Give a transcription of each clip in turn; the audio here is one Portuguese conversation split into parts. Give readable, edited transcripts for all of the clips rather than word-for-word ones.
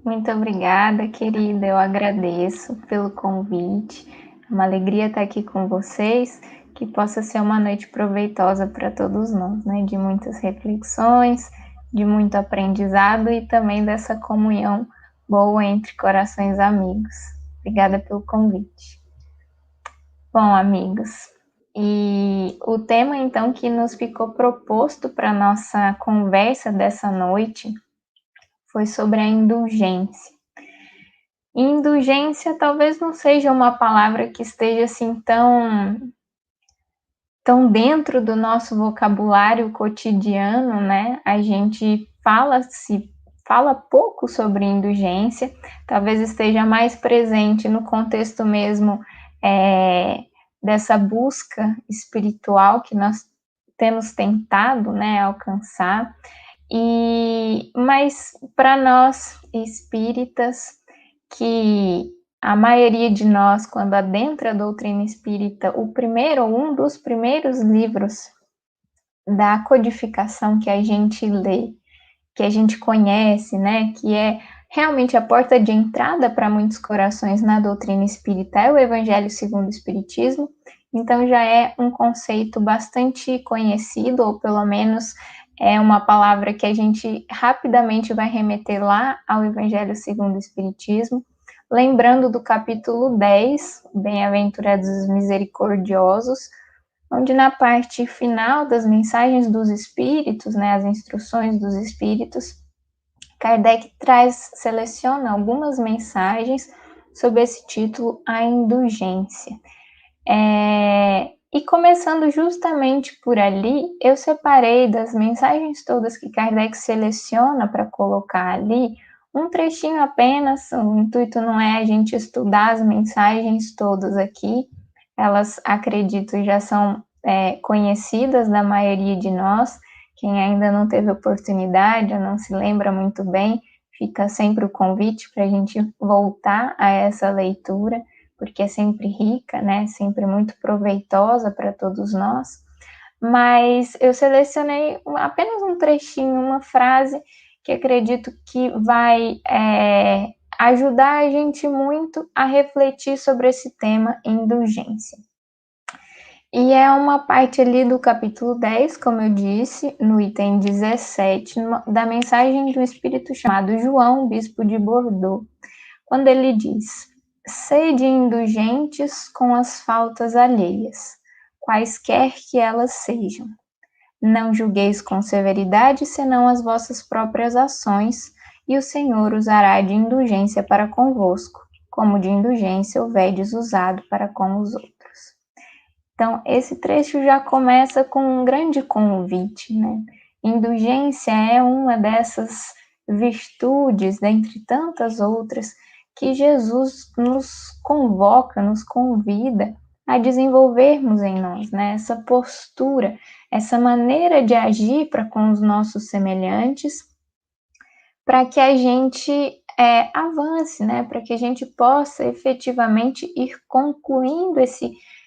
Muito obrigada, querida. Eu agradeço pelo convite. É uma alegria estar aqui com vocês. Que possa ser uma noite proveitosa para todos nós, né? De muitas reflexões, de muito aprendizado e também dessa comunhão boa entre corações amigos. Obrigada pelo convite. Bom, amigos, e o tema então que nos ficou proposto para nossa conversa dessa noite foi sobre a indulgência. Indulgência talvez não seja uma palavra que esteja assim tão dentro do nosso vocabulário cotidiano, né? A gente fala pouco sobre indulgência, talvez esteja mais presente no contexto mesmo dessa busca espiritual que nós temos tentado, né, alcançar. Mas para nós espíritas, que a maioria de nós, quando adentra a doutrina espírita, um dos primeiros livros da codificação que a gente lê, que a gente conhece, né, que é realmente a porta de entrada para muitos corações na doutrina espírita, é o Evangelho segundo o Espiritismo. Então já é um conceito bastante conhecido, ou pelo menos é uma palavra que a gente rapidamente vai remeter lá ao Evangelho segundo o Espiritismo, lembrando do capítulo 10, Bem-aventurados os misericordiosos, onde na parte final das mensagens dos espíritos, né, as instruções dos espíritos, Kardec seleciona algumas mensagens sob esse título, a indulgência. E começando justamente por ali, eu separei das mensagens todas que Kardec seleciona para colocar ali, um trechinho apenas. O intuito não é a gente estudar as mensagens todas aqui, elas, acredito, já são conhecidas da maioria de nós. Quem ainda não teve oportunidade ou não se lembra muito bem, fica sempre o convite para a gente voltar a essa leitura, porque é sempre rica, né? Sempre muito proveitosa para todos nós. Mas eu selecionei apenas um trechinho, uma frase que acredito que vai ajudar a gente muito a refletir sobre esse tema indulgência. E é uma parte ali do capítulo 10, como eu disse, no item 17, da mensagem de um espírito chamado João, bispo de Bordeaux, quando ele diz: sede indulgentes com as faltas alheias, quaisquer que elas sejam. Não julgueis com severidade, senão as vossas próprias ações, e o Senhor usará de indulgência para convosco, como de indulgência houvedes usado para com os outros. Então, esse trecho já começa com um grande convite, né? Indulgência é uma dessas virtudes, dentre tantas outras, que Jesus nos convoca, nos convida a desenvolvermos em nós, né? Essa postura, essa maneira de agir para com os nossos semelhantes, para que a gente avance, né? Para que a gente possa efetivamente ir concluindo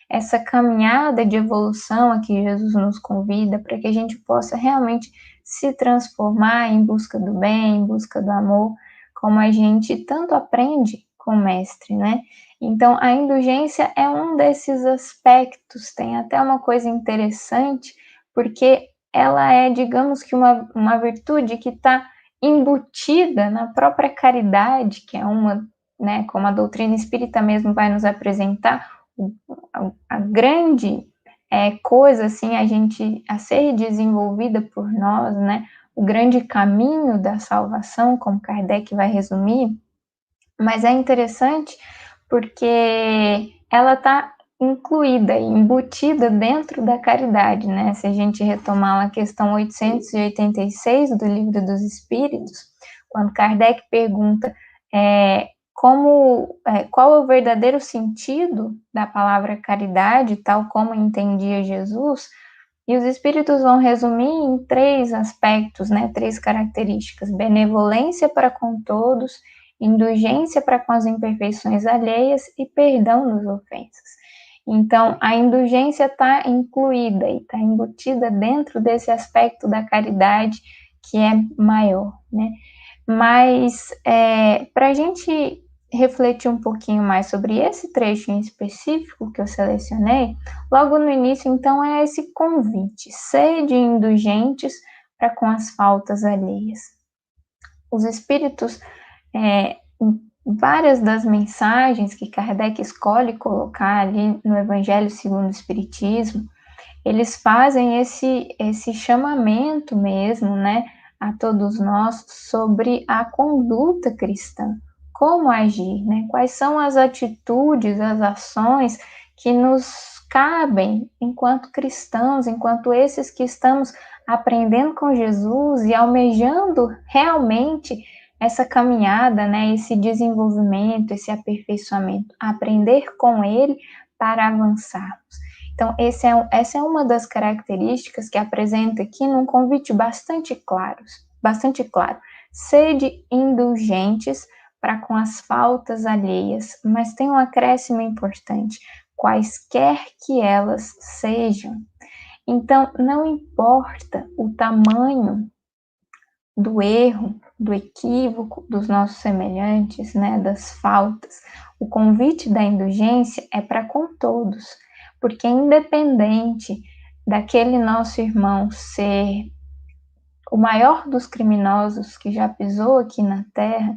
essa caminhada de evolução a que Jesus nos convida, para que a gente possa realmente se transformar em busca do bem, em busca do amor, como a gente tanto aprende com o Mestre, né? Então, a indulgência é um desses aspectos. Tem até uma coisa interessante, porque ela é, digamos que, uma virtude que está embutida na própria caridade, que é uma, né, como a doutrina espírita mesmo vai nos apresentar, a grande coisa assim a ser desenvolvida por nós, né, o grande caminho da salvação, como Kardec vai resumir. Mas é interessante porque ela está incluída, embutida dentro da caridade, né? Se a gente retomar a questão 886 do Livro dos Espíritos, quando Kardec pergunta qual é o verdadeiro sentido da palavra caridade, tal como entendia Jesus, e os Espíritos vão resumir em 3 aspectos, né? 3 características: benevolência para com todos, indulgência para com as imperfeições alheias e perdão nas ofensas. Então, a indulgência está incluída e está embutida dentro desse aspecto da caridade que é maior, né? Mas, para a gente refletir um pouquinho mais sobre esse trecho em específico que eu selecionei, logo no início, então, é esse convite: sede indulgentes para com as faltas alheias. Os espíritos, em várias das mensagens que Kardec escolhe colocar ali no Evangelho segundo o Espiritismo, eles fazem esse chamamento mesmo, né, a todos nós sobre a conduta cristã, como agir, né, quais são as atitudes, as ações que nos cabem enquanto cristãos, enquanto esses que estamos aprendendo com Jesus e almejando realmente essa caminhada, né, esse desenvolvimento, esse aperfeiçoamento, aprender com ele para avançarmos. Então, essa é uma das características que apresenta aqui num convite bastante claro. Sede indulgentes para com as faltas alheias, mas tem um acréscimo importante, quaisquer que elas sejam. Então, não importa o tamanho do erro, do equívoco dos nossos semelhantes, né, das faltas, o convite da indulgência é para com todos, porque independente daquele nosso irmão ser o maior dos criminosos que já pisou aqui na Terra,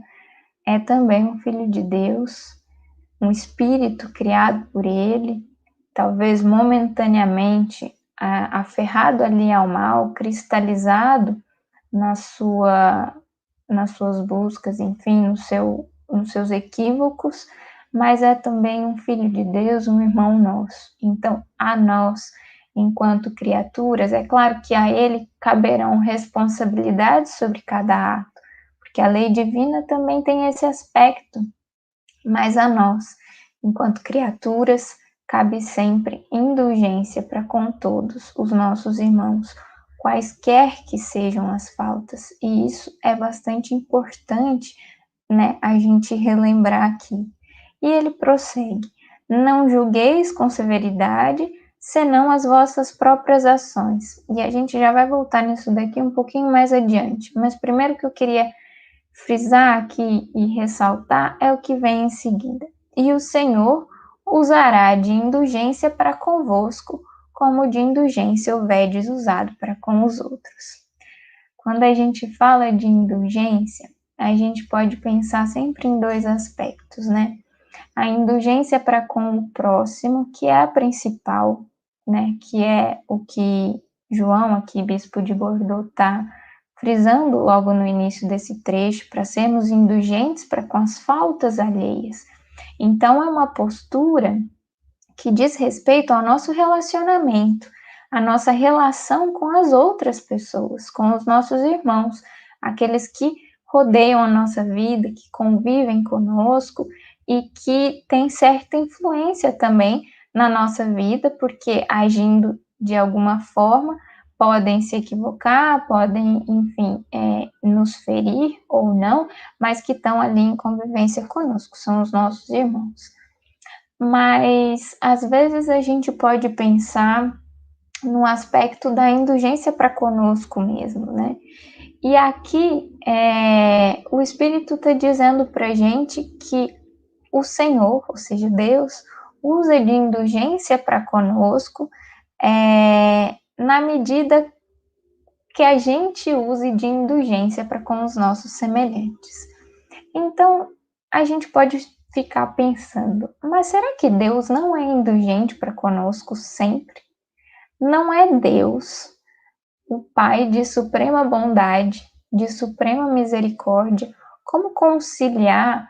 é também um filho de Deus, um espírito criado por ele, talvez momentaneamente aferrado ali ao mal, cristalizado na sua, nas suas buscas, enfim, nos seus equívocos, mas é também um filho de Deus, um irmão nosso. Então, a nós, enquanto criaturas, é claro que a ele caberão responsabilidades sobre cada ato, porque a lei divina também tem esse aspecto, mas a nós, enquanto criaturas, cabe sempre indulgência para com todos os nossos irmãos, quaisquer que sejam as faltas. E isso é bastante importante, né, a gente relembrar aqui. E ele prossegue: não julgueis com severidade, senão as vossas próprias ações. E a gente já vai voltar nisso daqui um pouquinho mais adiante. Mas primeiro que eu queria frisar aqui e ressaltar é o que vem em seguida. E o Senhor usará de indulgência para convosco, como de indulgência houvedes usado para com os outros. Quando a gente fala de indulgência, a gente pode pensar sempre em dois aspectos, né? A indulgência para com o próximo, que é a principal, né? Que é o que João, aqui, bispo de Bordeaux, está frisando logo no início desse trecho, para sermos indulgentes para com as faltas alheias. Então, é uma postura que diz respeito ao nosso relacionamento, a nossa relação com as outras pessoas, com os nossos irmãos, aqueles que rodeiam a nossa vida, que convivem conosco e que têm certa influência também na nossa vida, porque agindo de alguma forma podem se equivocar, podem, enfim, nos ferir ou não, mas que estão ali em convivência conosco, são os nossos irmãos. Mas às vezes a gente pode pensar no aspecto da indulgência para conosco mesmo, né? E aqui o Espírito está dizendo para a gente que o Senhor, ou seja, Deus, usa de indulgência para conosco na medida que a gente use de indulgência para com os nossos semelhantes. Então, a gente pode ficar pensando, mas será que Deus não é indulgente para conosco sempre? Não é Deus, o Pai de suprema bondade, de suprema misericórdia, como conciliar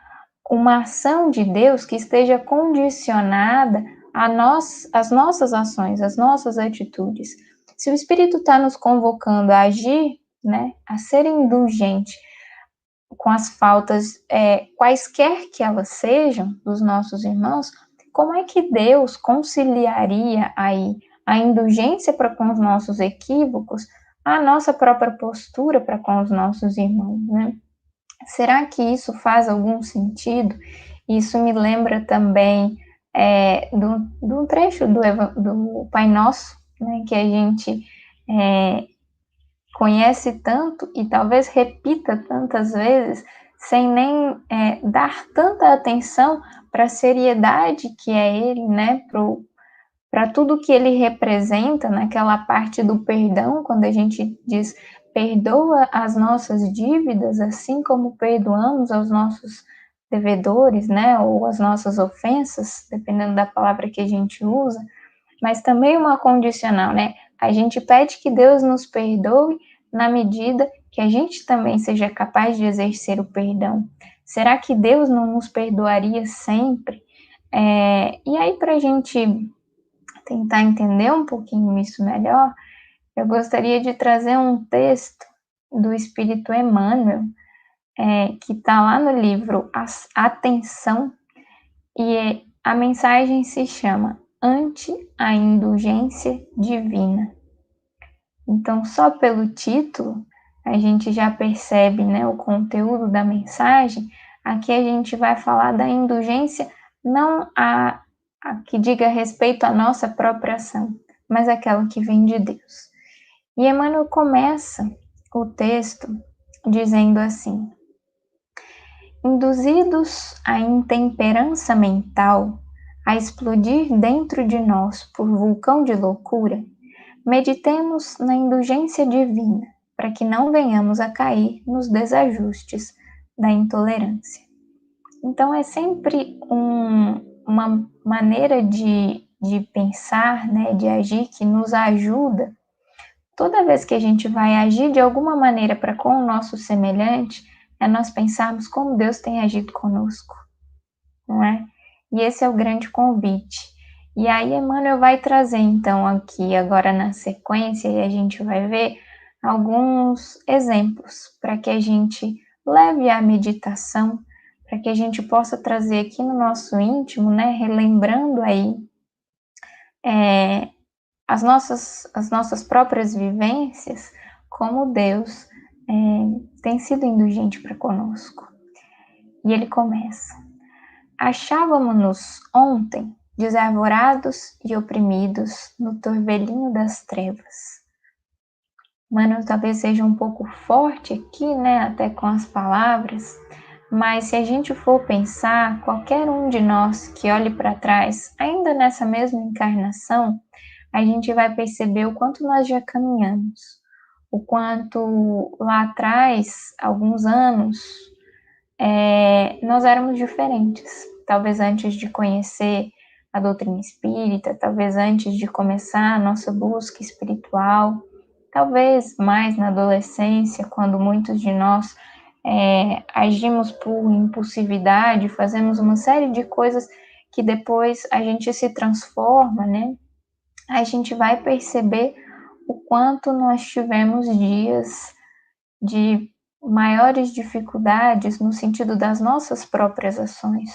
uma ação de Deus que esteja condicionada às nossas ações, às nossas atitudes? Se o Espírito está nos convocando a agir, né, a ser indulgente com as faltas, quaisquer que elas sejam, dos nossos irmãos, como é que Deus conciliaria aí a indulgência para com os nossos equívocos, a nossa própria postura para com os nossos irmãos, né? Será que isso faz algum sentido? Isso me lembra também do trecho do Pai Nosso, né, que a gente conhece tanto e talvez repita tantas vezes, sem nem dar tanta atenção para a seriedade que é ele, né, para tudo que ele representa naquela parte do perdão, quando a gente diz perdoa as nossas dívidas, assim como perdoamos aos nossos devedores, né, ou as nossas ofensas, dependendo da palavra que a gente usa, mas também uma condicional, né? A gente pede que Deus nos perdoe na medida que a gente também seja capaz de exercer o perdão. Será que Deus não nos perdoaria sempre? E aí, para a gente tentar entender um pouquinho isso melhor, eu gostaria de trazer um texto do Espírito Emmanuel, que está lá no livro Atenção, e a mensagem se chama Ante a Indulgência Divina. Então, só pelo título, a gente já percebe, né, o conteúdo da mensagem. Aqui a gente vai falar da indulgência, não a que diga respeito à nossa própria ação, mas aquela que vem de Deus. E Emmanuel começa o texto dizendo assim: induzidos à intemperança mental, a explodir dentro de nós por vulcão de loucura, meditemos na indulgência divina, para que não venhamos a cair nos desajustes da intolerância. Então, é sempre uma maneira de pensar, né, de agir, que nos ajuda. Toda vez que a gente vai agir de alguma maneira para com o nosso semelhante, é nós pensarmos como Deus tem agido conosco, não é? E esse é o grande convite. E aí Emmanuel vai trazer então aqui agora na sequência, e a gente vai ver alguns exemplos para que a gente leve a meditação, para que a gente possa trazer aqui no nosso íntimo, né, relembrando aí as nossas próprias vivências, como Deus tem sido indulgente para conosco. E ele começa: achávamo-nos ontem desarvorados e oprimidos no turvelinho das trevas. Mano, talvez seja um pouco forte aqui, né, até com as palavras, mas se a gente for pensar, qualquer um de nós que olhe para trás, ainda nessa mesma encarnação, a gente vai perceber o quanto nós já caminhamos, o quanto lá atrás, alguns anos, nós éramos diferentes. Talvez antes de conhecer a doutrina espírita, talvez antes de começar a nossa busca espiritual, talvez mais na adolescência, quando muitos de nós agimos por impulsividade, fazemos uma série de coisas que depois a gente se transforma, né? A gente vai perceber o quanto nós tivemos dias de maiores dificuldades no sentido das nossas próprias ações.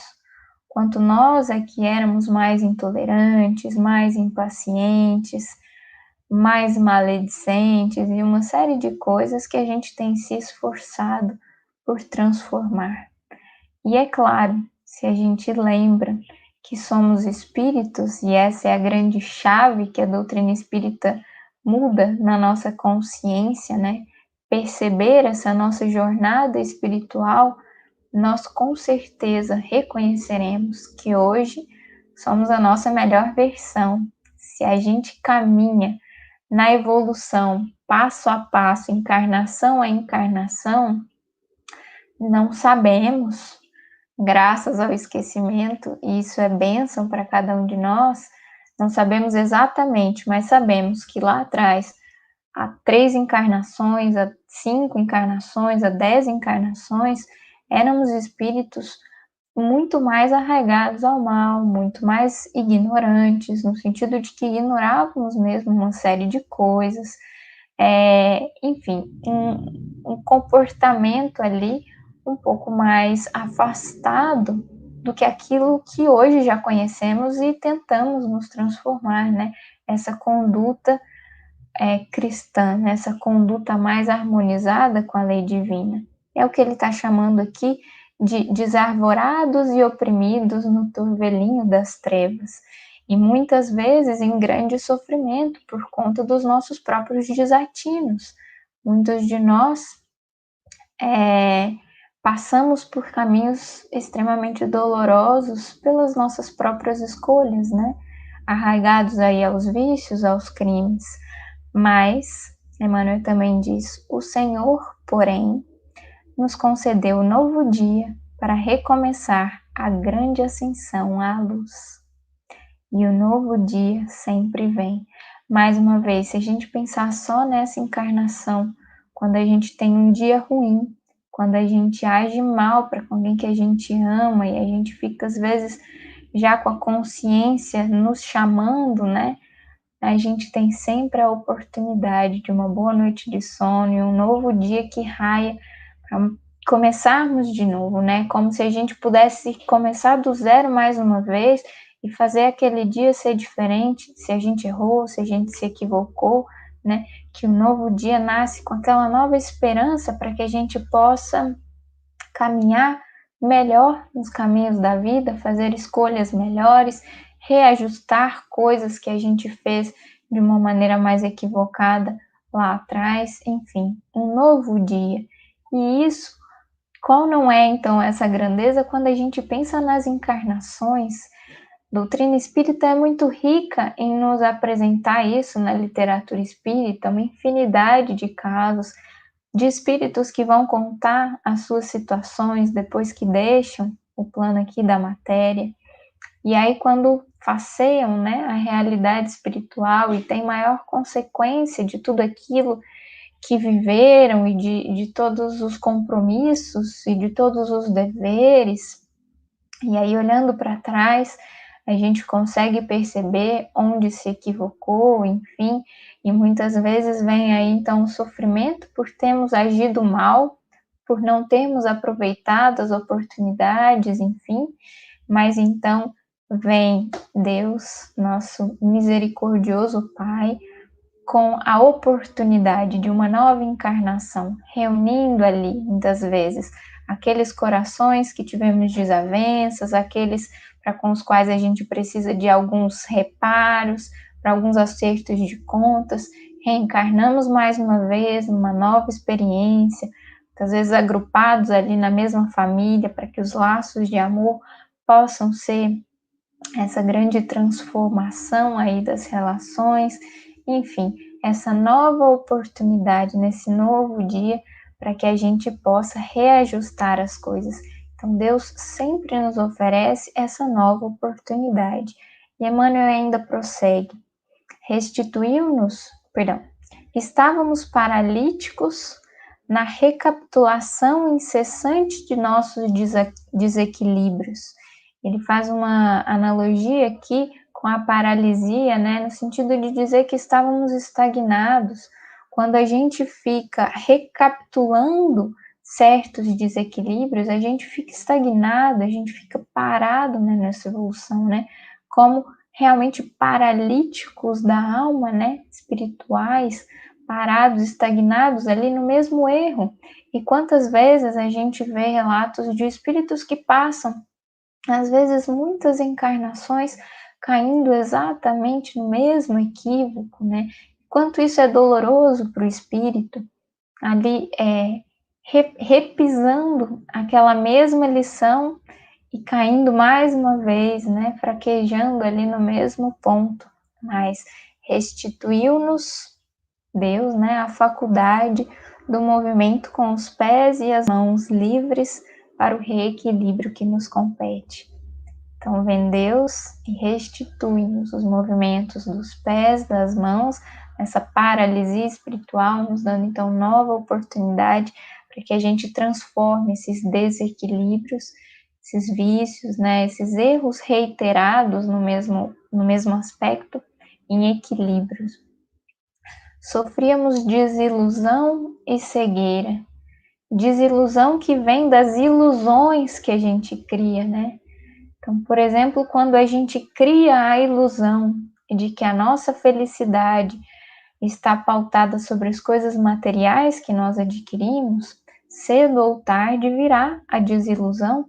Quanto nós é que éramos mais intolerantes, mais impacientes, mais maledicentes e uma série de coisas que a gente tem se esforçado por transformar. E é claro, se a gente lembra que somos espíritos, e essa é a grande chave que a doutrina espírita muda na nossa consciência, né? Perceber essa nossa jornada espiritual, nós com certeza reconheceremos que hoje somos a nossa melhor versão. Se a gente caminha na evolução, passo a passo, encarnação a encarnação, não sabemos, graças ao esquecimento, e isso é bênção para cada um de nós, não sabemos exatamente, mas sabemos que lá atrás, há 3 encarnações, há 5 encarnações, há 10 encarnações, éramos espíritos muito mais arraigados ao mal, muito mais ignorantes, no sentido de que ignorávamos mesmo uma série de coisas, enfim, um comportamento ali um pouco mais afastado do que aquilo que hoje já conhecemos e tentamos nos transformar, né? Essa conduta cristã, né? Essa conduta mais harmonizada com a lei divina. É o que ele está chamando aqui de desarvorados e oprimidos no turvelinho das trevas. E muitas vezes em grande sofrimento por conta dos nossos próprios desatinos, Muitos de nós passamos por caminhos extremamente dolorosos pelas nossas próprias escolhas, né? Arraigados aí aos vícios, aos crimes. Mas, Emmanuel também diz, o Senhor, porém, nos concedeu um novo dia para recomeçar a grande ascensão à luz. E o novo dia sempre vem. Mais uma vez, se a gente pensar só nessa encarnação, quando a gente tem um dia ruim, quando a gente age mal para alguém que a gente ama e a gente fica às vezes já com a consciência nos chamando, né? A gente tem sempre a oportunidade de uma boa noite de sono e um novo dia que raia para começarmos de novo, né? Como se a gente pudesse começar do zero mais uma vez e fazer aquele dia ser diferente, se a gente errou, se a gente se equivocou, né? Que o novo dia nasce com aquela nova esperança para que a gente possa caminhar melhor nos caminhos da vida, fazer escolhas melhores, reajustar coisas que a gente fez de uma maneira mais equivocada lá atrás, enfim, um novo dia. E isso, qual não é então essa grandeza quando a gente pensa nas encarnações? A doutrina espírita é muito rica em nos apresentar isso na literatura espírita, uma infinidade de casos de espíritos que vão contar as suas situações depois que deixam o plano aqui da matéria. E aí, quando faceiam, né, a realidade espiritual e tem maior consequência de tudo aquilo que viveram e de todos os compromissos e de todos os deveres, e aí, olhando para trás, a gente consegue perceber onde se equivocou, enfim, e muitas vezes vem aí então o sofrimento por termos agido mal, por não termos aproveitado as oportunidades, enfim, mas então vem Deus, nosso misericordioso Pai, com a oportunidade de uma nova encarnação, reunindo ali, muitas vezes, aqueles corações que tivemos desavenças, aqueles para com os quais a gente precisa de alguns reparos, para alguns acertos de contas, reencarnamos mais uma vez numa nova experiência, muitas vezes agrupados ali na mesma família, para que os laços de amor possam ser essa grande transformação aí das relações, enfim, essa nova oportunidade nesse novo dia para que a gente possa reajustar as coisas. Então, Deus sempre nos oferece essa nova oportunidade. E Emmanuel ainda prossegue: restituiu-nos, perdão, estávamos paralíticos na recapitulação incessante de nossos desequilíbrios. Ele faz uma analogia aqui com a paralisia, né, no sentido de dizer que estávamos estagnados. Quando a gente fica recapitulando certos desequilíbrios, a gente fica estagnado, a gente fica parado, né, nessa evolução, né, como realmente paralíticos da alma, né, espirituais, parados, estagnados ali no mesmo erro. E quantas vezes a gente vê relatos de espíritos que passam, às vezes muitas encarnações, caindo exatamente no mesmo equívoco, né? Quanto isso é doloroso para o espírito, ali repisando aquela mesma lição e caindo mais uma vez, né, fraquejando ali no mesmo ponto, mas restituiu-nos Deus, né, a faculdade do movimento com os pés e as mãos livres para o reequilíbrio que nos compete. Então, vem Deus e restitui-nos os movimentos dos pés, das mãos, essa paralisia espiritual, nos dando então nova oportunidade para que a gente transforme esses desequilíbrios, esses vícios, né, esses erros reiterados no mesmo aspecto, em equilíbrios. Sofríamos desilusão e cegueira. Desilusão que vem das ilusões que a gente cria, né? Então, por exemplo, quando a gente cria a ilusão de que a nossa felicidade está pautada sobre as coisas materiais que nós adquirimos, cedo ou tarde virá a desilusão,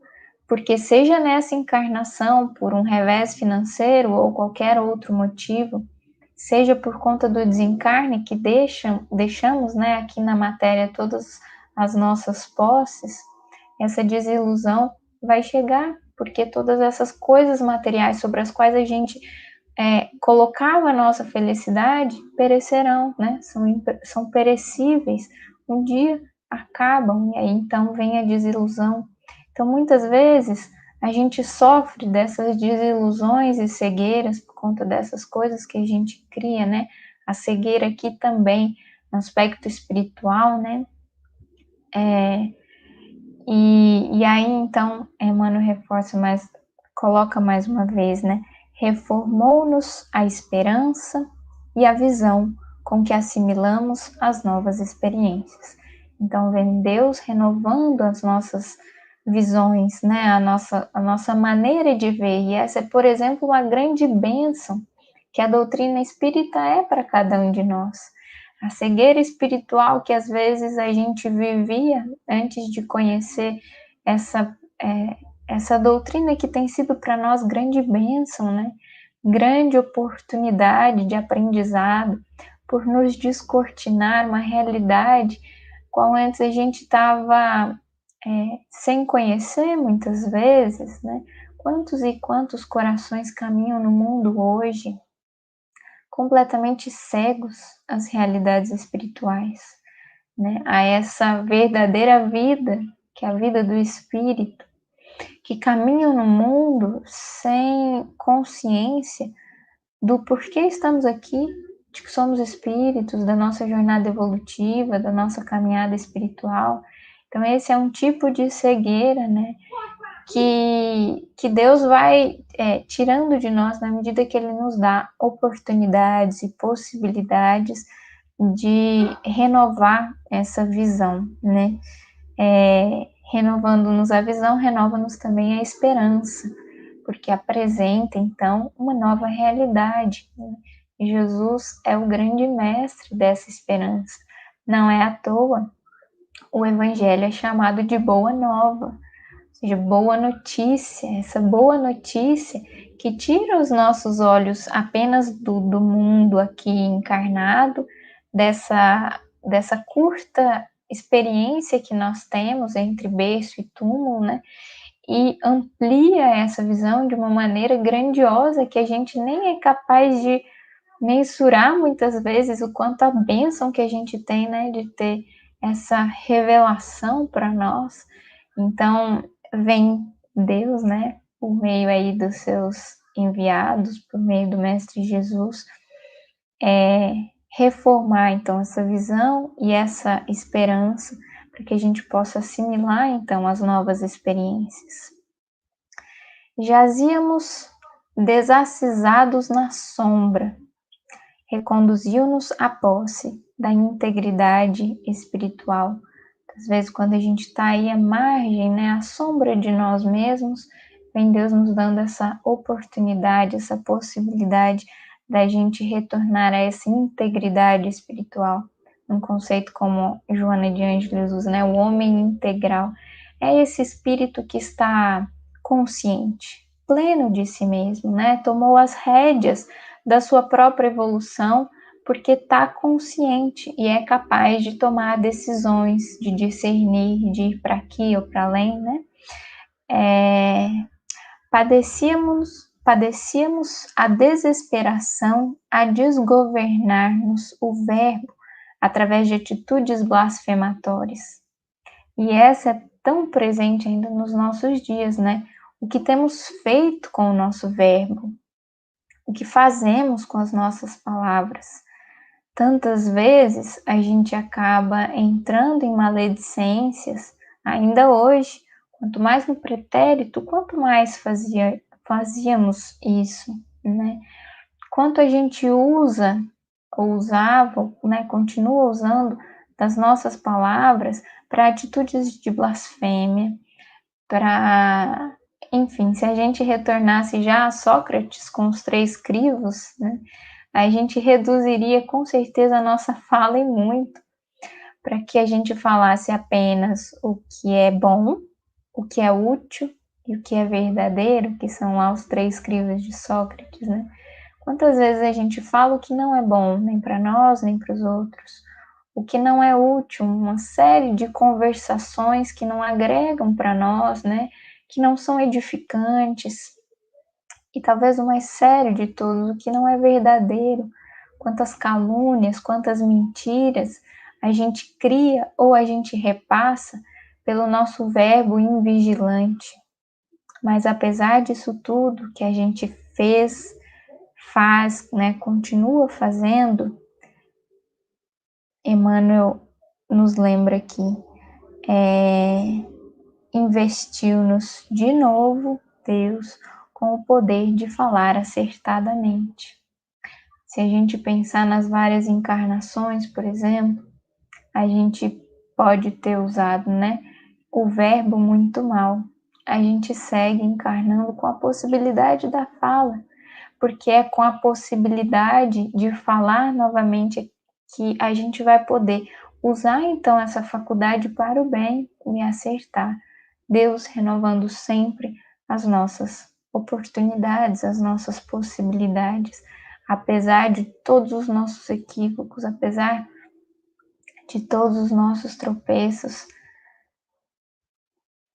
porque seja nessa encarnação, por um revés financeiro ou qualquer outro motivo, seja por conta do desencarne que deixamos, né, aqui na matéria todas as nossas posses, essa desilusão vai chegar, porque todas essas coisas materiais sobre as quais a gente colocava a nossa felicidade perecerão, né? São perecíveis, um dia acabam, e aí então vem a desilusão. Então, muitas vezes, a gente sofre dessas desilusões e cegueiras por conta dessas coisas que a gente cria, né? A cegueira aqui também, no aspecto espiritual, né? E aí, então, Emmanuel reforça coloca mais uma vez, né? Reformou-nos a esperança e a visão com que assimilamos as novas experiências. Então, vem Deus renovando as nossas visões, né? A nossa maneira de ver. E essa é, por exemplo, uma grande bênção que a doutrina espírita é para cada um de nós. A cegueira espiritual que às vezes a gente vivia antes de conhecer essa doutrina que tem sido para nós grande bênção, né? Grande oportunidade de aprendizado, por nos descortinar uma realidade qual antes a gente estava sem conhecer muitas vezes, né? Quantos e quantos corações caminham no mundo hoje completamente cegos às realidades espirituais, né? A essa verdadeira vida, que é a vida do espírito, que caminham no mundo sem consciência do porquê estamos aqui, de que somos espíritos, da nossa jornada evolutiva, da nossa caminhada espiritual. Então, esse é um tipo de cegueira, né? Que Deus vai tirando de nós na medida que Ele nos dá oportunidades e possibilidades de renovar essa visão, né? Renovando-nos a visão, renova-nos também a esperança, porque apresenta, então, uma nova realidade, né? E Jesus é o grande mestre dessa esperança. Não é à toa o Evangelho é chamado de Boa Nova, ou seja, boa notícia, essa boa notícia que tira os nossos olhos apenas do mundo aqui encarnado, dessa curta experiência que nós temos entre berço e túmulo, né? E amplia essa visão de uma maneira grandiosa que a gente nem é capaz de mensurar muitas vezes o quanto a bênção que a gente tem, né, de ter essa revelação para nós. Então, vem Deus, né, por meio aí dos seus enviados, por meio do Mestre Jesus, reformar então essa visão e essa esperança para que a gente possa assimilar então as novas experiências. Jazíamos desacisados na sombra, reconduziu-nos à posse da integridade espiritual. Às vezes, quando a gente está aí à margem, né, à sombra de nós mesmos, vem Deus nos dando essa oportunidade, essa possibilidade da gente retornar a essa integridade espiritual. Um conceito como Joana de Ângeles usa, né, o homem integral. É esse espírito que está consciente, pleno de si mesmo, né? Tomou as rédeas da sua própria evolução, porque está consciente e é capaz de tomar decisões, de discernir, de ir para aqui ou para além, né? Padecíamos a desesperação a desgovernar-nos o verbo através de atitudes blasfematórias. E essa é tão presente ainda nos nossos dias, né? O que temos feito com o nosso verbo, o que fazemos com as nossas palavras. Tantas vezes a gente acaba entrando em maledicências, ainda hoje, quanto mais no pretérito, quanto mais fazíamos isso, né? Quanto a gente usa, ou usava, né, continua usando das nossas palavras para atitudes de blasfêmia, para, enfim, se a gente retornasse já a Sócrates com os 3 crivos, né, a gente reduziria com certeza a nossa fala e muito, para que a gente falasse apenas o que é bom, o que é útil e o que é verdadeiro, que são lá os 3 crivos de Sócrates, né? Quantas vezes a gente fala o que não é bom, nem para nós, nem para os outros, o que não é útil, uma série de conversações que não agregam para nós, né, que não são edificantes, e talvez o mais sério de todos, o que não é verdadeiro, quantas calúnias, quantas mentiras a gente cria ou a gente repassa pelo nosso verbo invigilante. Mas apesar disso tudo que a gente fez, faz, né, continua fazendo, Emmanuel nos lembra que investiu-nos de novo Deus com o poder de falar acertadamente. Se a gente pensar nas várias encarnações, por exemplo, a gente pode ter usado, né, o verbo muito mal. A gente segue encarnando com a possibilidade da fala, porque é com a possibilidade de falar novamente que a gente vai poder usar então essa faculdade para o bem e acertar. Deus renovando sempre as nossas oportunidades, as nossas possibilidades, apesar de todos os nossos equívocos, apesar de todos os nossos tropeços.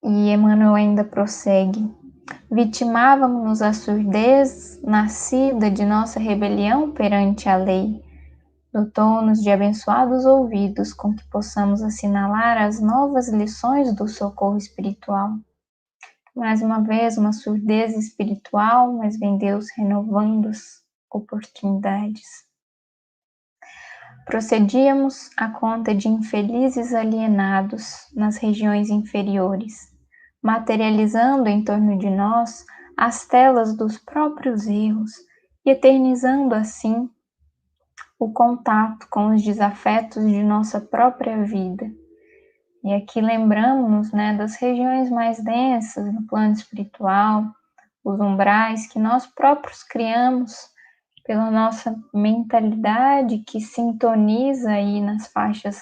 E Emmanuel ainda prossegue: vitimávamos a surdez nascida de nossa rebelião perante a lei. Dotou-nos de abençoados ouvidos com que possamos assinalar as novas lições do socorro espiritual. Mais uma vez, uma surdez espiritual, mas vem Deus renovando as oportunidades. Procedíamos à conta de infelizes alienados nas regiões inferiores, materializando em torno de nós as telas dos próprios erros e eternizando assim o contato com os desafetos de nossa própria vida. E aqui lembramos, né, das regiões mais densas no plano espiritual, os umbrais que nós próprios criamos pela nossa mentalidade que sintoniza aí nas faixas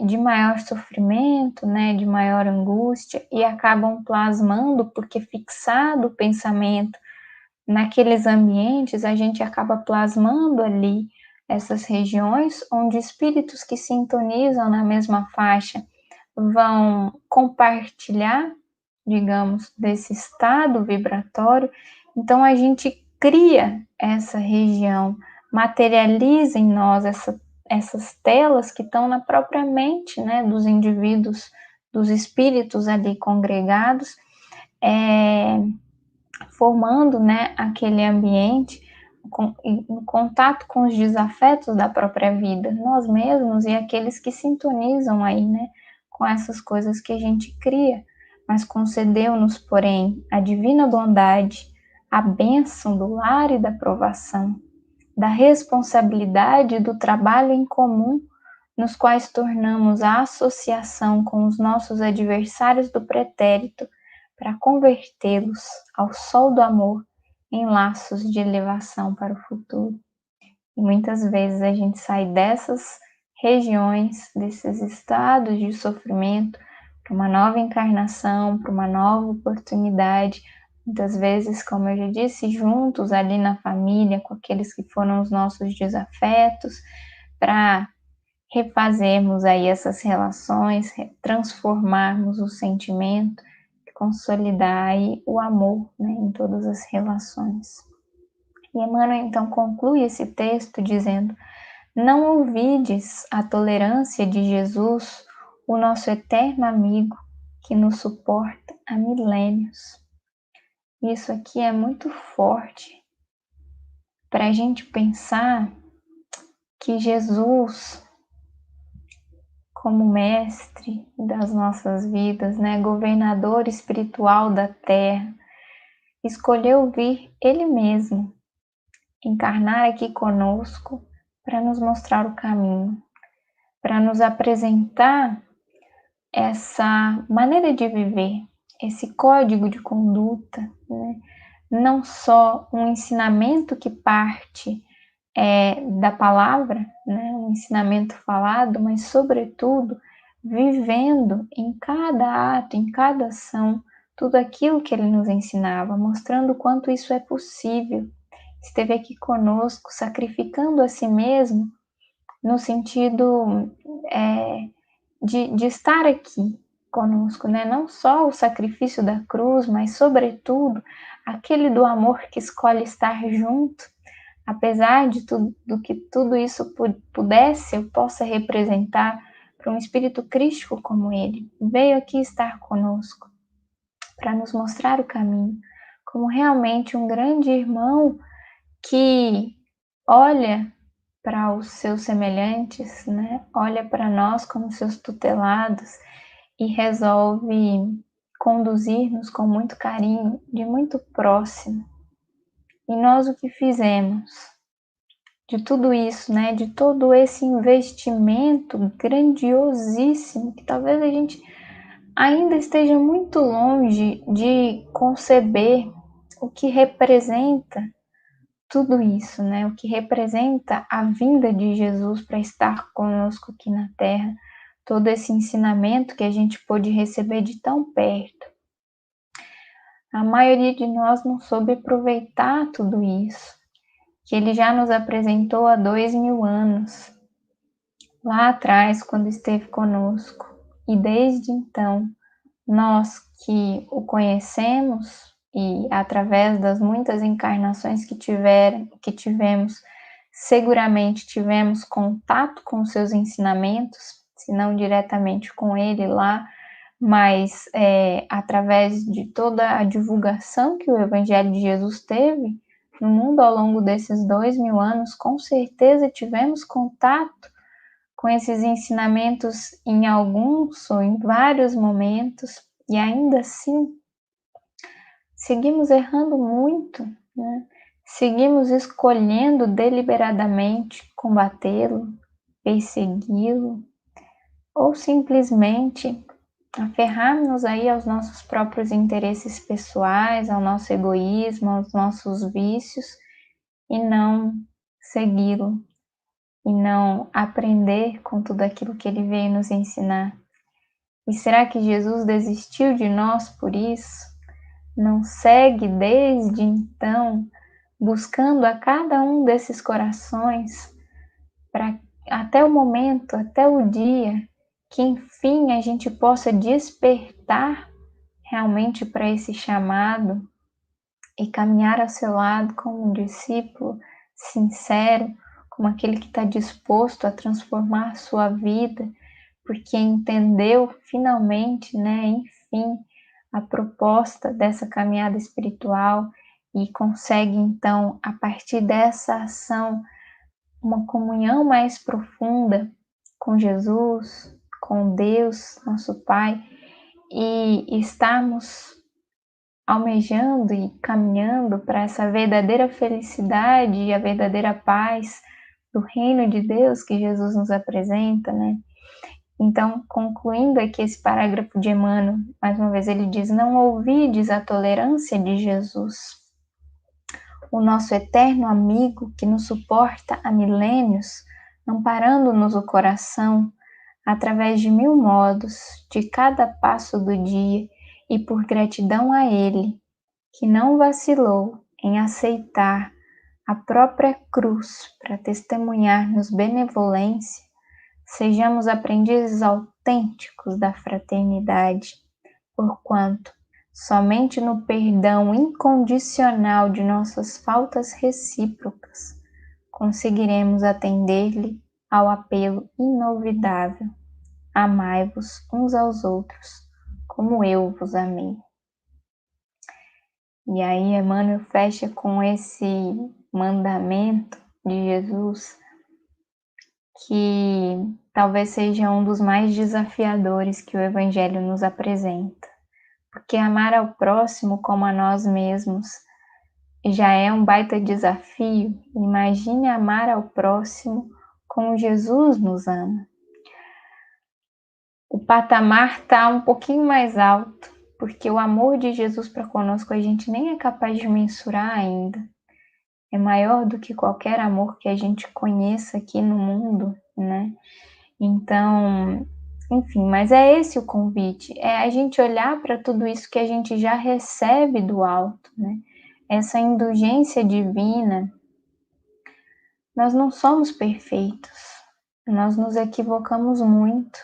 de maior sofrimento, né, de maior angústia, e acabam plasmando, porque fixado o pensamento naqueles ambientes, a gente acaba plasmando ali essas regiões onde espíritos que sintonizam na mesma faixa vão compartilhar, digamos, desse estado vibratório. Então a gente cria essa região, materializa em nós essas telas que estão na própria mente, né, dos indivíduos, dos espíritos ali congregados, formando, né, aquele ambiente em contato com os desafetos da própria vida, nós mesmos e aqueles que sintonizam aí, né, com essas coisas que a gente cria, mas concedeu-nos, porém, a divina bondade, a bênção do lar e da provação, da responsabilidade do trabalho em comum, nos quais tornamos a associação com os nossos adversários do pretérito para convertê-los ao sol do amor em laços de elevação para o futuro. E muitas vezes a gente sai dessas regiões, desses estados de sofrimento, para uma nova encarnação, para uma nova oportunidade, muitas vezes, como eu já disse, juntos ali na família, com aqueles que foram os nossos desafetos, para refazermos aí essas relações, transformarmos o sentimento, consolidar aí o amor, né, em todas as relações. E Emmanuel então conclui esse texto dizendo: não ouvides a tolerância de Jesus, o nosso eterno amigo, que nos suporta há milênios. Isso aqui é muito forte para a gente pensar que Jesus, como mestre das nossas vidas, né, governador espiritual da terra, escolheu vir Ele mesmo encarnar aqui conosco para nos mostrar o caminho, para nos apresentar essa maneira de viver, esse código de conduta, né? Não só um ensinamento que parte da palavra, né? Um ensinamento falado, mas sobretudo vivendo em cada ato, em cada ação, tudo aquilo que ele nos ensinava, mostrando o quanto isso é possível. esteve aqui conosco, sacrificando a si mesmo, no sentido de estar aqui conosco, né? Não só o sacrifício da cruz, mas, sobretudo, aquele do amor que escolhe estar junto, apesar de tudo do que tudo isso pudesse ou possa representar para um espírito crístico como ele. Veio aqui estar conosco para nos mostrar o caminho, como realmente um grande irmão que olha para os seus semelhantes, né? Olha para nós como seus tutelados e resolve conduzir-nos com muito carinho, de muito próximo. E nós o que fizemos? De tudo isso, né? De todo esse investimento grandiosíssimo, que talvez a gente ainda esteja muito longe de conceber o que representa tudo isso, né? O que representa a vinda de Jesus para estar conosco aqui na Terra, todo esse ensinamento que a gente pôde receber de tão perto. A maioria de nós não soube aproveitar tudo isso, que ele já nos apresentou há 2000 anos, lá atrás, quando esteve conosco. E desde então, nós que o conhecemos e através das muitas encarnações que tivemos, seguramente tivemos contato com os seus ensinamentos, se não diretamente com ele lá, mas através de toda a divulgação que o Evangelho de Jesus teve no mundo ao longo desses 2000 anos, com certeza tivemos contato com esses ensinamentos em alguns ou em vários momentos, e ainda assim seguimos errando muito, né? Seguimos escolhendo deliberadamente combatê-lo, persegui-lo, ou simplesmente aferrar-nos aí aos nossos próprios interesses pessoais, ao nosso egoísmo, aos nossos vícios, e não segui-lo, e não aprender com tudo aquilo que ele veio nos ensinar. E será que Jesus desistiu de nós por isso? Não segue desde então, buscando a cada um desses corações, para até o momento, até o dia, que enfim a gente possa despertar realmente para esse chamado e caminhar ao seu lado como um discípulo sincero, como aquele que está disposto a transformar a sua vida, porque entendeu finalmente, né, enfim, a proposta dessa caminhada espiritual e consegue então, a partir dessa ação, uma comunhão mais profunda com Jesus, com Deus, nosso Pai, e estarmos almejando e caminhando para essa verdadeira felicidade e a verdadeira paz do reino de Deus que Jesus nos apresenta, né? Então, concluindo aqui esse parágrafo de Emmanuel, mais uma vez ele diz: não ouvides a tolerância de Jesus, o nosso eterno amigo que nos suporta há milênios, amparando-nos o coração através de 1000 modos, de cada passo do dia, e por gratidão a ele, que não vacilou em aceitar a própria cruz para testemunhar-nos benevolência, sejamos aprendizes autênticos da fraternidade, porquanto somente no perdão incondicional de nossas faltas recíprocas conseguiremos atender-lhe ao apelo inolvidável: amai-vos uns aos outros, como eu vos amei. E aí Emmanuel fecha com esse mandamento de Jesus, que talvez seja um dos mais desafiadores que o Evangelho nos apresenta. Porque amar ao próximo como a nós mesmos já é um baita desafio. Imagine amar ao próximo como Jesus nos ama. O patamar está um pouquinho mais alto, porque o amor de Jesus para conosco a gente nem é capaz de mensurar ainda. É maior do que qualquer amor que a gente conheça aqui no mundo, né? Então, enfim, mas é esse o convite, é a gente olhar para tudo isso que a gente já recebe do alto, né? Essa indulgência divina Nós não somos perfeitos, nós nos equivocamos muito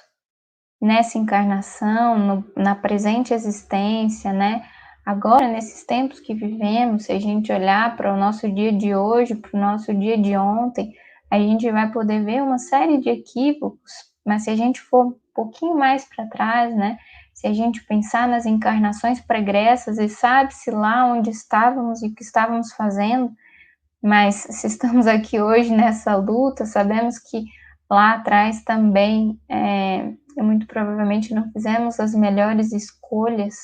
nessa encarnação, na presente existência, né? Agora, nesses tempos que vivemos, se a gente olhar para o nosso dia de hoje, para o nosso dia de ontem, a gente vai poder ver uma série de equívocos, mas se a gente for um pouquinho mais para trás, né? Se a gente pensar nas encarnações pregressas e sabe-se lá onde estávamos e o que estávamos fazendo, mas se estamos aqui hoje nessa luta, sabemos que lá atrás também, muito provavelmente não fizemos as melhores escolhas.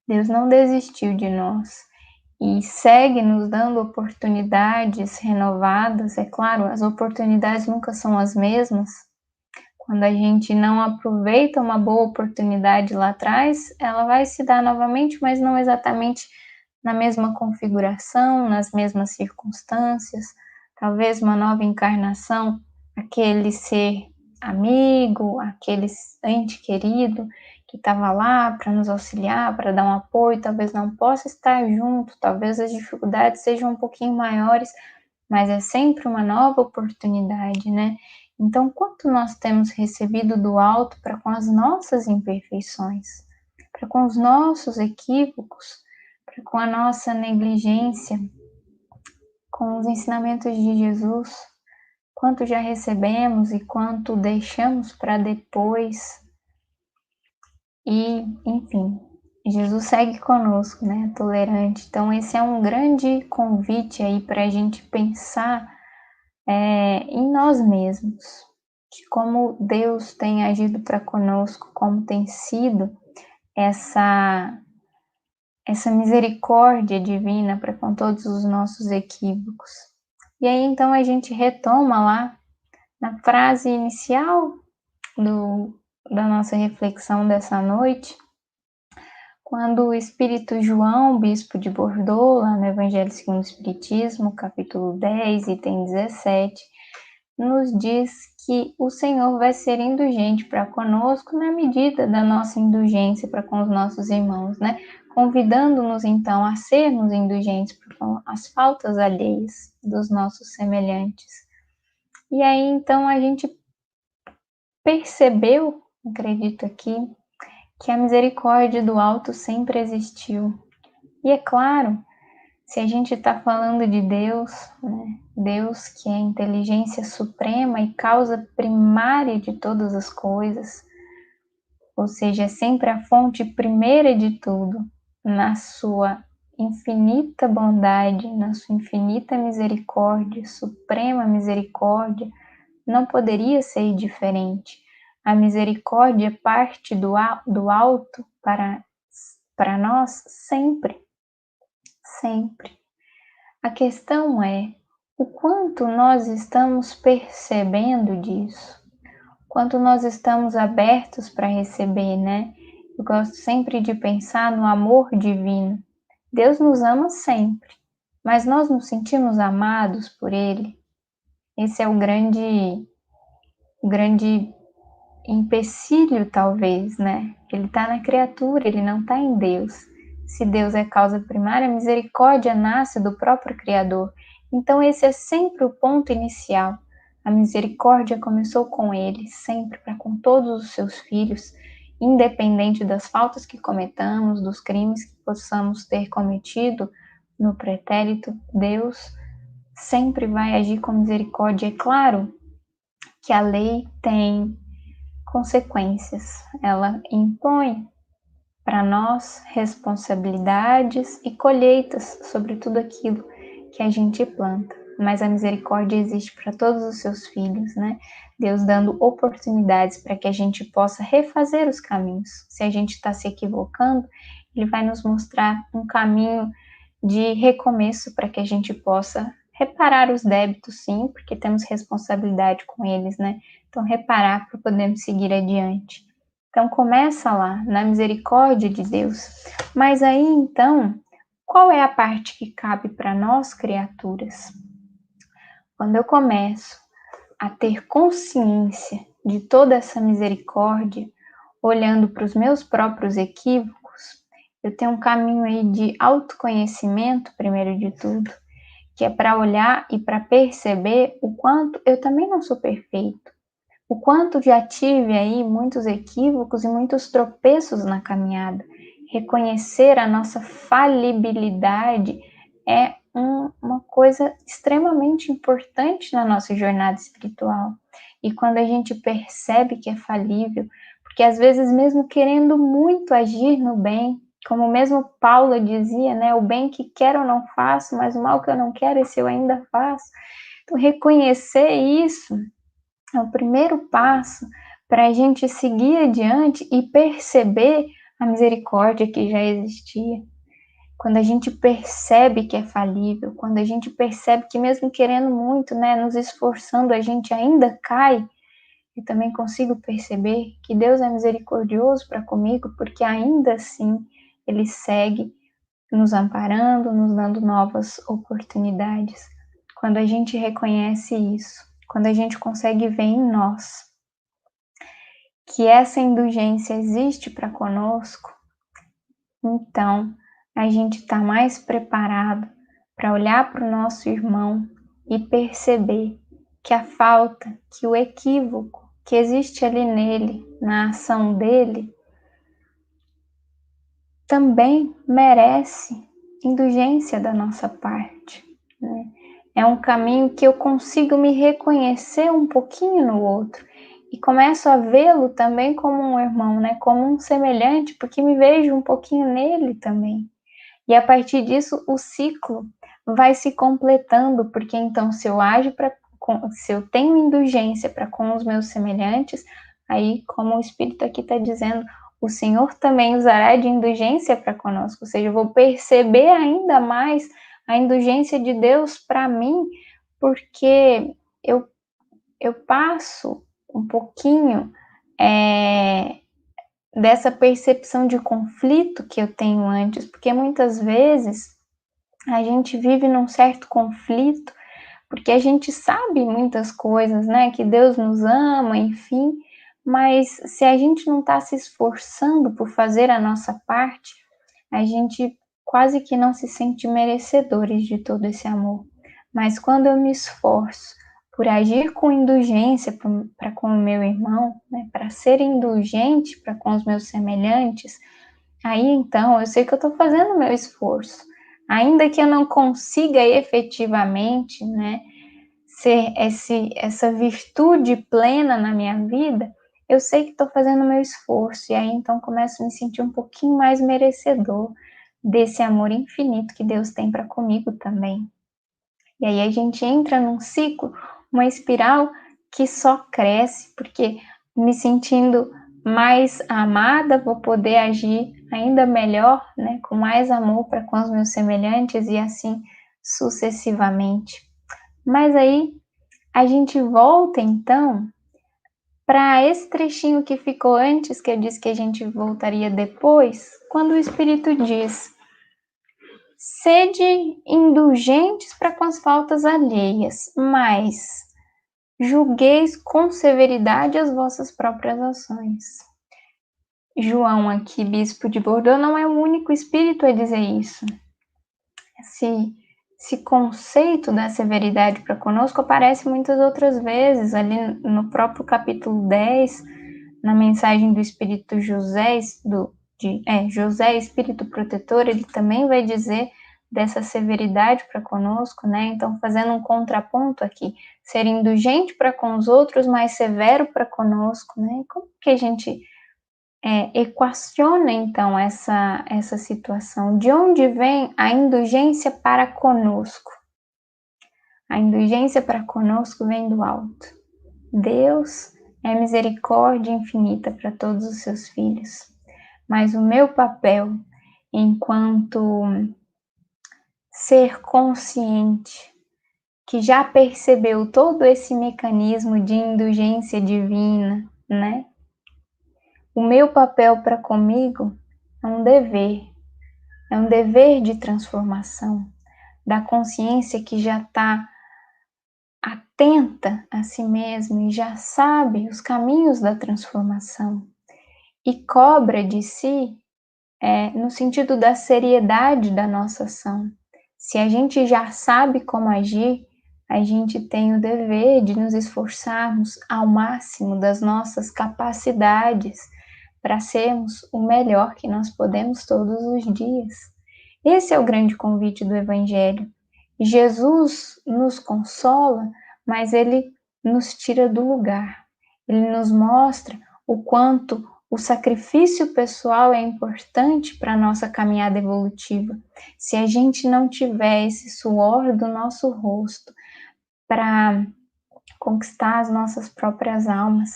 Deus não desistiu de nós e segue nos dando oportunidades renovadas. É claro, as oportunidades nunca são as mesmas. Quando a gente não aproveita uma boa oportunidade lá atrás, ela vai se dar novamente, mas não exatamente na mesma configuração, nas mesmas circunstâncias. Talvez uma nova encarnação, aquele ser amigo, aquele ente querido que estava lá para nos auxiliar, para dar um apoio, talvez não possa estar junto, talvez as dificuldades sejam um pouquinho maiores, mas é sempre uma nova oportunidade, né? Então, quanto nós temos recebido do alto para com as nossas imperfeições, para com os nossos equívocos, para com a nossa negligência, com os ensinamentos de Jesus, quanto já recebemos e quanto deixamos para depois. E, enfim, Jesus segue conosco, né? Tolerante. Então, esse é um grande convite aí para a gente pensar em nós mesmos, de como Deus tem agido para conosco, como tem sido essa misericórdia divina para com todos os nossos equívocos. E aí então a gente retoma lá na frase inicial da nossa reflexão dessa noite, quando o Espírito João, bispo de Bordeaux, lá no Evangelho segundo o Espiritismo, capítulo 10, item 17, nos diz que o Senhor vai ser indulgente para conosco na medida da nossa indulgência para com os nossos irmãos, né? Convidando-nos então a sermos indulgentes por as faltas alheias dos nossos semelhantes. E aí então a gente percebeu, acredito aqui, que a misericórdia do alto sempre existiu. E é claro, se a gente está falando de Deus, né? Deus que é a inteligência suprema e causa primária de todas as coisas, ou seja, é sempre a fonte primeira de tudo, na sua infinita bondade, na sua infinita misericórdia, suprema misericórdia, não poderia ser diferente. A misericórdia parte do alto para nós sempre, sempre. A questão é o quanto nós estamos percebendo disso, quanto nós estamos abertos para receber, né? Eu gosto sempre de pensar no amor divino. Deus nos ama sempre, mas nós nos sentimos amados por Ele. Esse é o grande empecilho, talvez, né? Ele está na criatura, ele não está em Deus. Se Deus é causa primária, a misericórdia nasce do próprio Criador. Então, esse é sempre o ponto inicial. A misericórdia começou com ele, sempre, para com todos os seus filhos, independente das faltas que cometamos, dos crimes que possamos ter cometido no pretérito. Deus sempre vai agir com misericórdia. É claro que a lei tem consequências, ela impõe para nós responsabilidades e colheitas sobre tudo aquilo que a gente planta. Mas a misericórdia existe para todos os seus filhos, né? Deus dando oportunidades para que a gente possa refazer os caminhos. Se a gente está se equivocando, Ele vai nos mostrar um caminho de recomeço para que a gente possa reparar os débitos, sim, porque temos responsabilidade com eles, né? Então, reparar para podermos seguir adiante. Então, começa lá, na misericórdia de Deus. Mas aí, então, qual é a parte que cabe para nós, criaturas? Quando eu começo a ter consciência de toda essa misericórdia, olhando para os meus próprios equívocos, eu tenho um caminho aí de autoconhecimento, primeiro de tudo, que é para olhar e para perceber o quanto eu também não sou perfeito, o quanto já tive aí muitos equívocos e muitos tropeços na caminhada. Reconhecer a nossa falibilidade é uma coisa extremamente importante na nossa jornada espiritual. E quando a gente percebe que é falível, porque às vezes mesmo querendo muito agir no bem, como mesmo Paulo dizia, né, o bem que quero eu não faço, mas o mal que eu não quero, esse eu ainda faço. Então reconhecer isso é o primeiro passo para a gente seguir adiante e perceber a misericórdia que já existia. Quando a gente percebe que é falível, quando a gente percebe que mesmo querendo muito, né, nos esforçando, a gente ainda cai, eu também consigo perceber que Deus é misericordioso para comigo, porque ainda assim Ele segue nos amparando, nos dando novas oportunidades. Quando a gente reconhece isso, quando a gente consegue ver em nós que essa indulgência existe para conosco, então a gente está mais preparado para olhar para o nosso irmão e perceber que a falta, que o equívoco que existe ali nele, na ação dele, também merece indulgência da nossa parte, né? É um caminho que eu consigo me reconhecer um pouquinho no outro e começo a vê-lo também como um irmão, né? Como um semelhante, porque me vejo um pouquinho nele também. E a partir disso, o ciclo vai se completando, porque então se eu ajo se eu tenho indulgência para com os meus semelhantes, aí como o Espírito aqui está dizendo, o Senhor também usará de indulgência para conosco, ou seja, eu vou perceber ainda mais a indulgência de Deus para mim, porque eu, eu passo um pouquinho dessa percepção de conflito que eu tenho antes, porque muitas vezes a gente vive num certo conflito, porque a gente sabe muitas coisas, né? Que Deus nos ama, enfim, mas se a gente não está se esforçando por fazer a nossa parte, a gente quase que não se sente merecedores de todo esse amor. Mas quando eu me esforço por agir com indulgência para com o meu irmão, né, para ser indulgente para com os meus semelhantes, aí então eu sei que eu estou fazendo o meu esforço. Ainda que eu não consiga efetivamente, né, ser essa virtude plena na minha vida, eu sei que estou fazendo o meu esforço. E aí então começo a me sentir um pouquinho mais merecedor desse amor infinito que Deus tem para comigo também. E aí a gente entra num ciclo, uma espiral que só cresce, porque me sentindo mais amada, vou poder agir ainda melhor, né, com mais amor para com os meus semelhantes e assim sucessivamente. Mas aí a gente volta então para esse trechinho que ficou antes, que eu disse que a gente voltaria depois, quando o Espírito diz: sede indulgentes para com as faltas alheias, mas julgueis com severidade as vossas próprias ações. João, aqui, bispo de Bordeaux, não é o único espírito a dizer isso. Esse conceito da severidade para conosco aparece muitas outras vezes, ali no próprio capítulo 10, na mensagem do Espírito José, José, Espírito Protetor, ele também vai dizer dessa severidade para conosco, né? Então, fazendo um contraponto aqui, ser indulgente para com os outros, mas severo para conosco, né? Como que a gente equaciona então essa situação? De onde vem a indulgência para conosco? A indulgência para conosco vem do alto. Deus é misericórdia infinita para todos os seus filhos. Mas o meu papel enquanto ser consciente que já percebeu todo esse mecanismo de indulgência divina, né? O meu papel para comigo é um dever de transformação, da consciência que já está atenta a si mesma e já sabe os caminhos da transformação e cobra de si no sentido da seriedade da nossa ação. Se a gente já sabe como agir, a gente tem o dever de nos esforçarmos ao máximo das nossas capacidades para sermos o melhor que nós podemos todos os dias. Esse é o grande convite do Evangelho. Jesus nos consola, mas ele nos tira do lugar. Ele nos mostra o quanto o sacrifício pessoal é importante para a nossa caminhada evolutiva. Se a gente não tiver esse suor do nosso rosto para conquistar as nossas próprias almas,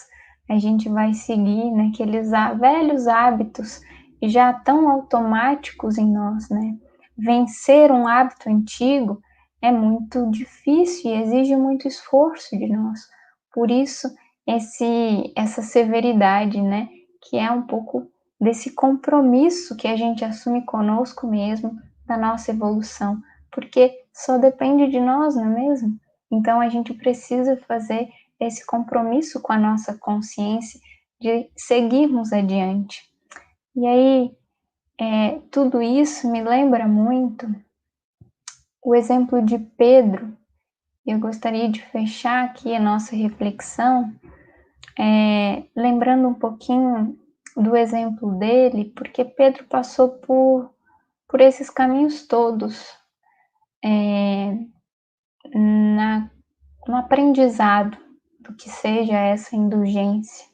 a gente vai seguir naqueles velhos hábitos já tão automáticos em nós, né? Vencer um hábito antigo é muito difícil e exige muito esforço de nós. Por isso, essa severidade, né? Que é um pouco desse compromisso que a gente assume conosco mesmo, da nossa evolução, porque só depende de nós, não é mesmo? Então a gente precisa fazer esse compromisso com a nossa consciência de seguirmos adiante. E aí, tudo isso me lembra muito o exemplo de Pedro. Eu gostaria de fechar aqui a nossa reflexão, lembrando um pouquinho do exemplo dele, porque Pedro passou por esses caminhos todos, no aprendizado do que seja essa indulgência.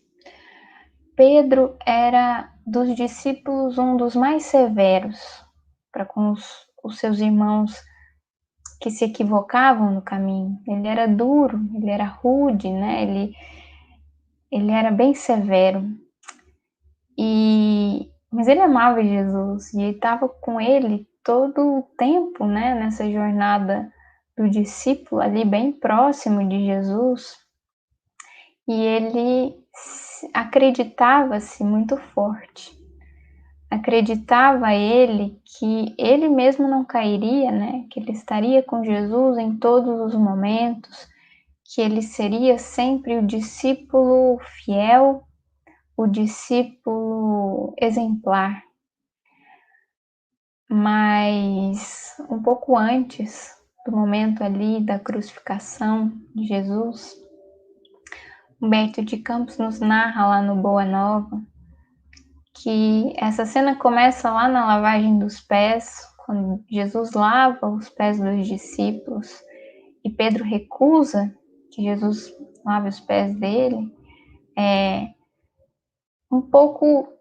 Pedro era dos discípulos um dos mais severos para com os seus irmãos que se equivocavam no caminho. Ele era duro, ele era rude, né? Ele era bem severo. Mas ele amava Jesus e estava com ele todo o tempo, né? Nessa jornada do discípulo ali bem próximo de Jesus. E ele acreditava-se muito forte. Acreditava ele que ele mesmo não cairia, né? Que ele estaria com Jesus em todos os momentos, que ele seria sempre o discípulo fiel, o discípulo exemplar. Mas um pouco antes do momento ali da crucificação de Jesus, Humberto de Campos nos narra lá no Boa Nova que essa cena começa lá na lavagem dos pés, quando Jesus lava os pés dos discípulos e Pedro recusa que Jesus lave os pés dele, um pouco,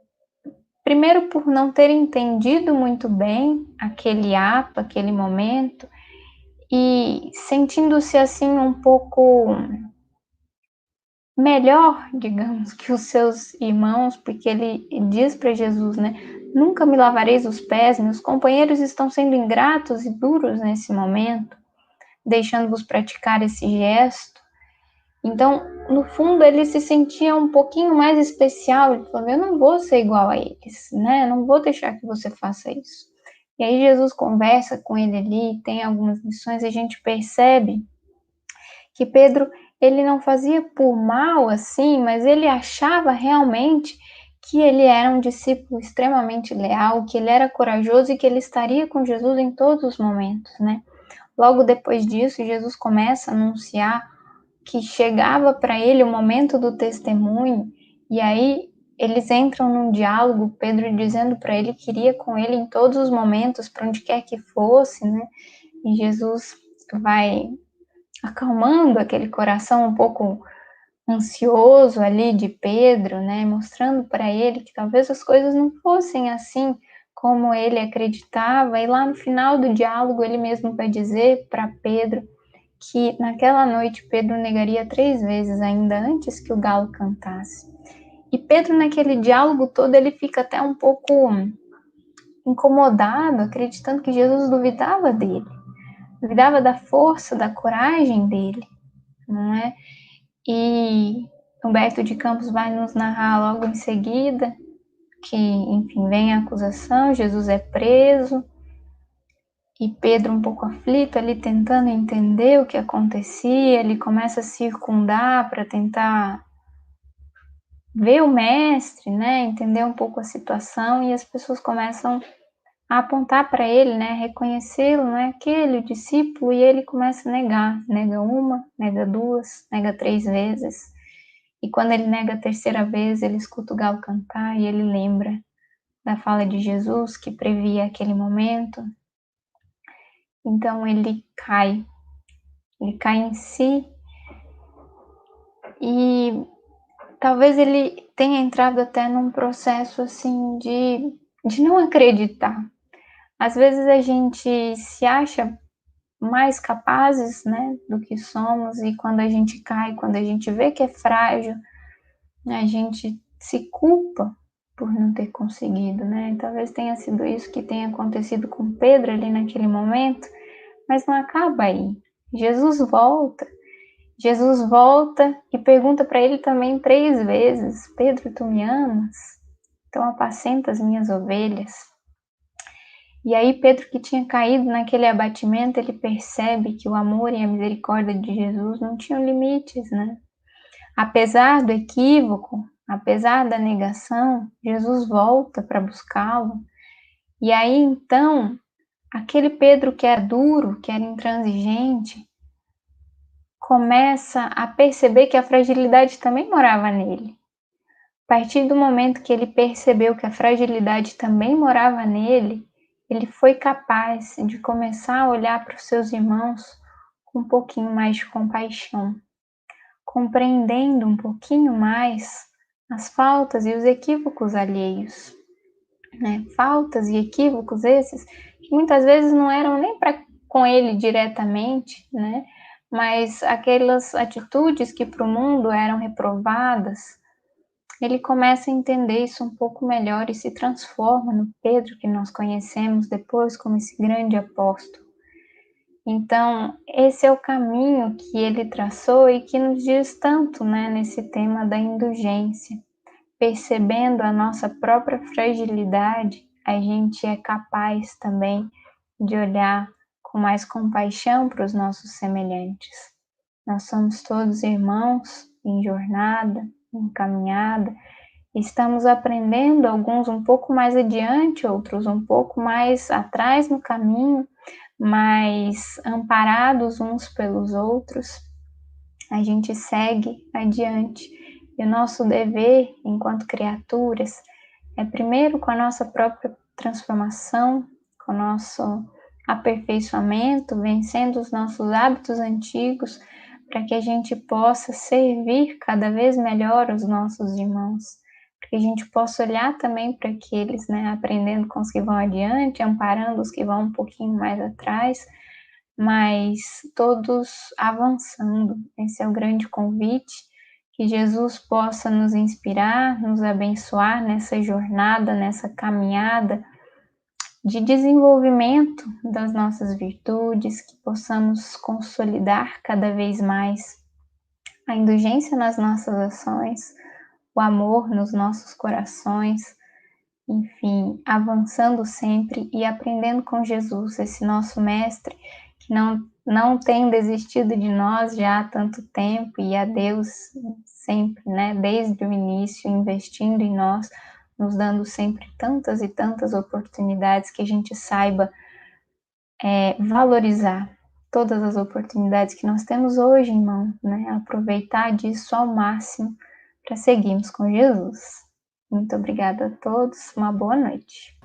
primeiro por não ter entendido muito bem aquele ato, aquele momento, e sentindo-se assim um pouco melhor, digamos, que os seus irmãos, porque ele diz para Jesus, né? Nunca me lavareis os pés, meus companheiros estão sendo ingratos e duros nesse momento, deixando-vos praticar esse gesto. Então, no fundo, ele se sentia um pouquinho mais especial. Ele falou: eu não vou ser igual a eles, né? Eu não vou deixar que você faça isso. E aí Jesus conversa com ele ali, tem algumas lições, e a gente percebe que Pedro, ele não fazia por mal assim, mas ele achava realmente que ele era um discípulo extremamente leal, que ele era corajoso e que ele estaria com Jesus em todos os momentos, né? Logo depois disso, Jesus começa a anunciar que chegava para ele o momento do testemunho, e aí eles entram num diálogo, Pedro dizendo para ele que iria com ele em todos os momentos, para onde quer que fosse, né? E Jesus vai acalmando aquele coração um pouco ansioso ali de Pedro, né? Mostrando para ele que talvez as coisas não fossem assim como ele acreditava. E lá no final do diálogo ele mesmo vai dizer para Pedro que naquela noite Pedro negaria 3 vezes ainda antes que o galo cantasse. E Pedro, naquele diálogo todo, ele fica até um pouco incomodado, acreditando que Jesus duvidava dele, duvidava da força, da coragem dele, não é? E Humberto de Campos vai nos narrar logo em seguida que, enfim, vem a acusação, Jesus é preso, e Pedro, um pouco aflito, ali tentando entender o que acontecia, ele começa a circundar para tentar ver o mestre, né, entender um pouco a situação, e as pessoas começam a apontar para ele, né, reconhecê-lo, não é aquele o discípulo, e ele começa a negar, nega uma, nega duas, nega 3 vezes. E quando ele nega a terceira vez, ele escuta o galo cantar e ele lembra da fala de Jesus que previa aquele momento. Então ele cai em si e talvez ele tenha entrado até num processo assim de não acreditar. Às vezes a gente se acha mais capazes, né, do que somos, e quando a gente cai, quando a gente vê que é frágil, a gente se culpa por não ter conseguido, né? Talvez tenha sido isso que tenha acontecido com Pedro ali naquele momento, mas não acaba aí. Jesus volta. Jesus volta e pergunta para ele também 3 vezes: Pedro, tu me amas? Então apacenta as minhas ovelhas. E aí Pedro, que tinha caído naquele abatimento, ele percebe que o amor e a misericórdia de Jesus não tinham limites, né? Apesar do equívoco, apesar da negação, Jesus volta para buscá-lo. E aí então, aquele Pedro que era duro, que era intransigente, começa a perceber que a fragilidade também morava nele. A partir do momento que ele percebeu que a fragilidade também morava nele, ele foi capaz de começar a olhar para os seus irmãos com um pouquinho mais de compaixão, compreendendo um pouquinho mais as faltas e os equívocos alheios, né? Faltas e equívocos esses que muitas vezes não eram nem para com ele diretamente, né? Mas aquelas atitudes que para o mundo eram reprovadas, ele começa a entender isso um pouco melhor e se transforma no Pedro que nós conhecemos depois como esse grande apóstolo. Então, esse é o caminho que ele traçou e que nos diz tanto, né, nesse tema da indulgência. Percebendo a nossa própria fragilidade, a gente é capaz também de olhar com mais compaixão para os nossos semelhantes. Nós somos todos irmãos em jornada, em caminhada. Estamos aprendendo, alguns um pouco mais adiante, outros um pouco mais atrás no caminho, mas amparados uns pelos outros, a gente segue adiante. E o nosso dever, enquanto criaturas, é primeiro com a nossa própria transformação, com o nosso aperfeiçoamento, vencendo os nossos hábitos antigos, para que a gente possa servir cada vez melhor os nossos irmãos, para que a gente possa olhar também para aqueles, né, aprendendo com os que vão adiante, amparando os que vão um pouquinho mais atrás, mas todos avançando. Esse é o grande convite, que Jesus possa nos inspirar, nos abençoar nessa jornada, nessa caminhada de desenvolvimento das nossas virtudes, que possamos consolidar cada vez mais a indulgência nas nossas ações, o amor nos nossos corações, enfim, avançando sempre e aprendendo com Jesus, esse nosso mestre, que não tem desistido de nós já há tanto tempo, e a Deus sempre, né, desde o início, investindo em nós, nos dando sempre tantas e tantas oportunidades, que a gente saiba valorizar todas as oportunidades que nós temos hoje em mãos, né, aproveitar disso ao máximo para seguirmos com Jesus. Muito obrigada a todos, uma boa noite.